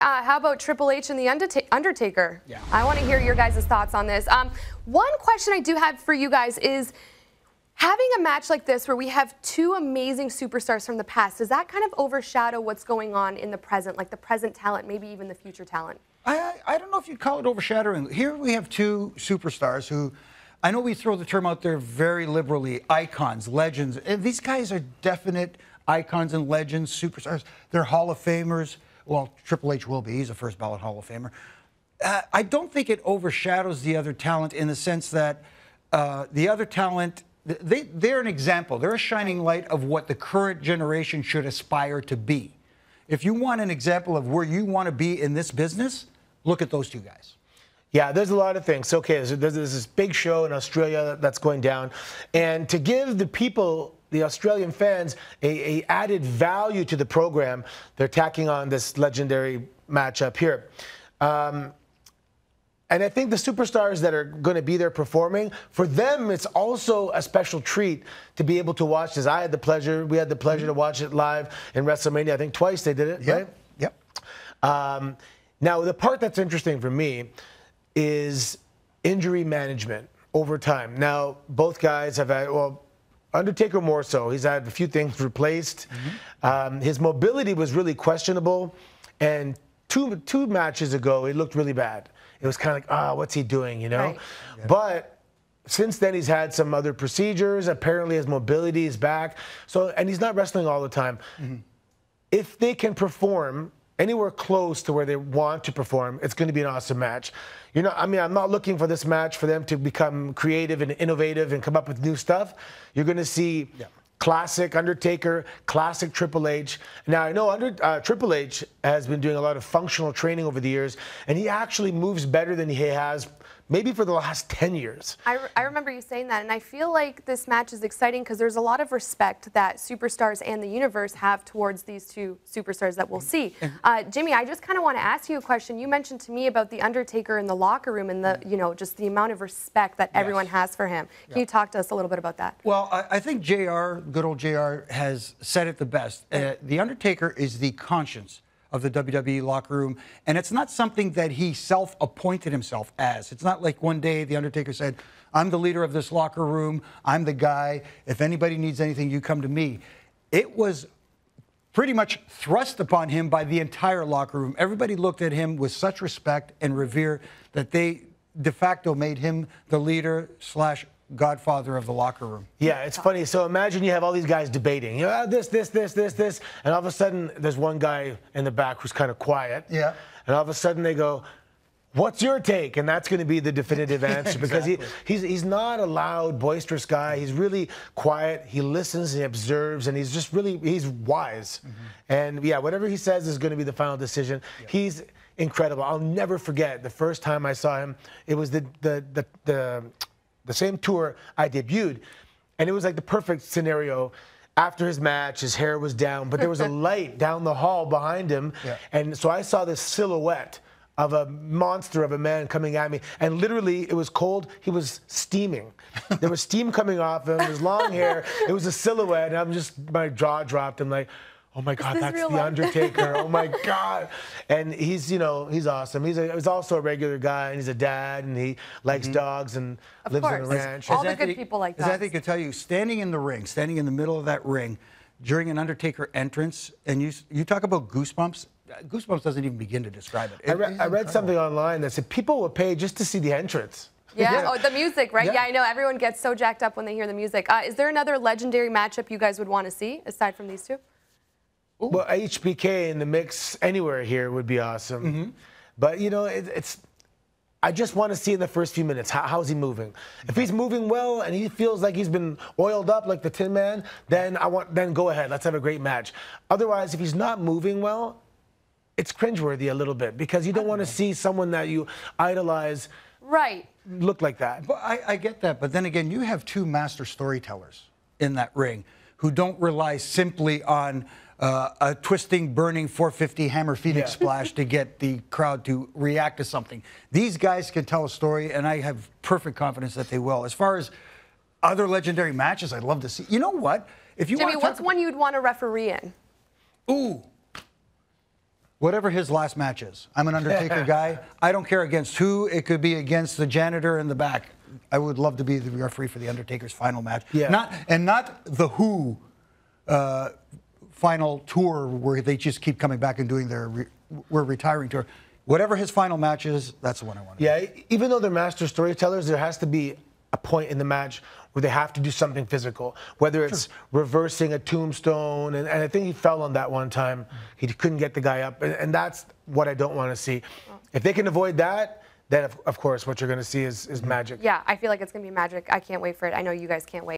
How about Triple H and the Undertaker? Yeah. I want to hear your guys' thoughts on this. One question I do have for you guys is, having a match like this where we have two amazing superstars from the past, does that kind of overshadow what's going on in the present, like the present talent, maybe even the future talent? I don't know if you'd call it overshadowing. Here we have two superstars who, I know we throw the term out there very liberally, icons, legends. And these guys are definite icons and legends, superstars. They're Hall of Famers. Well, Triple H will be. He's a first ballot Hall of Famer. I don't think it overshadows the other talent in the sense that the other talent, they're an example. They're a shining light of what the current generation should aspire to be. If you want an example of where you want to be in this business, look at those two guys. Yeah, there's a lot of things. Okay, there's this big show in Australia that's going down. And to give the people, the Australian fans, a added value to the program, they're tacking on this legendary matchup here. And I think the superstars that are going to be there performing, for them, it's also a special treat to be able to watch this. We had the pleasure to watch it live in WrestleMania. I think twice they did it, right? Yep. Now, the part that's interesting for me is injury management over time. Now, both guys have had, well, Undertaker more so. He's had a few things replaced. His mobility was really questionable. And two matches ago, it looked really bad. It was kind of like, what's he doing, you know? Right. Yeah. But since then, he's had some other procedures. Apparently, his mobility is back. So, and he's not wrestling all the time. If they can perform anywhere close to where they want to perform, it's going to be an awesome match. You know, I mean, I'm not looking for this match for them to become creative and innovative and come up with new stuff. You're going to see classic Undertaker, classic Triple H. Now, I know Triple H has been doing a lot of functional training over the years, and he actually moves better than he has maybe for the last 10 years. I remember you saying that, and I feel like this match is exciting because there's a lot of respect that superstars and the universe have towards these two superstars that we'll see. Jimmy, I just kind of want to ask you a question. You mentioned to me about the Undertaker in the locker room and the, you know, just the amount of respect that everyone has for him. Can you talk to us a little bit about that? Well, I think JR, good old JR, has said it the best. The Undertaker is the conscience of the WWE locker room, and it's not something that he self-appointed himself as. It's not like one day the Undertaker said, I'm the leader of this locker room, I'm the guy, if anybody needs anything, you come to me. It was pretty much thrust upon him by the entire locker room. Everybody looked at him with such respect and revere that they de facto made him the leader / godfather of the locker room. Yeah, it's funny. So imagine you have all these guys debating, you know, this, and all of a sudden there's one guy in the back who's kind of quiet. Yeah. And all of a sudden they go, what's your take? And that's going to be the definitive answer because he's not a loud, boisterous guy. He's really quiet. He listens, he observes, and he's wise. And yeah, whatever he says is going to be the final decision. He's incredible. I'll never forget the first time I saw him. It was the same tour I debuted, and it was like the perfect scenario. After his match, his hair was down, but there was a light down the hall behind him, and so I saw this silhouette of a monster of a man coming at me, and literally, it was cold. He was steaming. There was steam coming off him, his long hair. It was a silhouette, and my jaw dropped. I'm like, oh my God, that's the Undertaker. Oh my God. And he's, you know, he's awesome. He's also a regular guy, and he's a dad, and he likes dogs and lives on a ranch. All the good people like that. As I can tell you, standing in the ring, standing in the middle of that ring during an Undertaker entrance, and you talk about goosebumps. Goosebumps doesn't even begin to describe it. I read something online that said people will pay just to see the entrance. Yeah, oh, the music, right? Yeah, I know. Everyone gets so jacked up when they hear the music. Is there another legendary matchup you guys would want to see, aside from these two? Ooh. Well, HBK in the mix anywhere here would be awesome. But, you know, I just want to see in the first few minutes, how's he moving? If he's moving well and he feels like he's been oiled up like the Tin Man, then go ahead. Let's have a great match. Otherwise, if he's not moving well, it's cringeworthy a little bit because you don't want to see someone that you idolize look like that. But I get that. But then again, you have two master storytellers in that ring who don't rely simply on a twisting, burning 450 hammer Phoenix splash to get the crowd to react to something. These guys can tell a story, and I have perfect confidence that they will. As far as other legendary matches, I'd love to see. You know what? If you Jimmy, what's one you'd want to referee in? Ooh. whatever his last match is. I'm an Undertaker guy. I don't care against who. It could be against the janitor in the back. I would love to be the referee for the Undertaker's final match. Yeah. Not the Who final tour where they just keep coming back and doing their we're retiring tour. Whatever his final match is, that's the one I want. Yeah, even though they're master storytellers, there has to be a point in the match where they have to do something physical, whether it's reversing a tombstone, and I think he fell on that one time. He couldn't get the guy up, and that's what I don't want to see. If they can avoid that, then of course what you're going to see is magic. Yeah, I feel like it's going to be magic. I can't wait for it. I know you guys can't wait.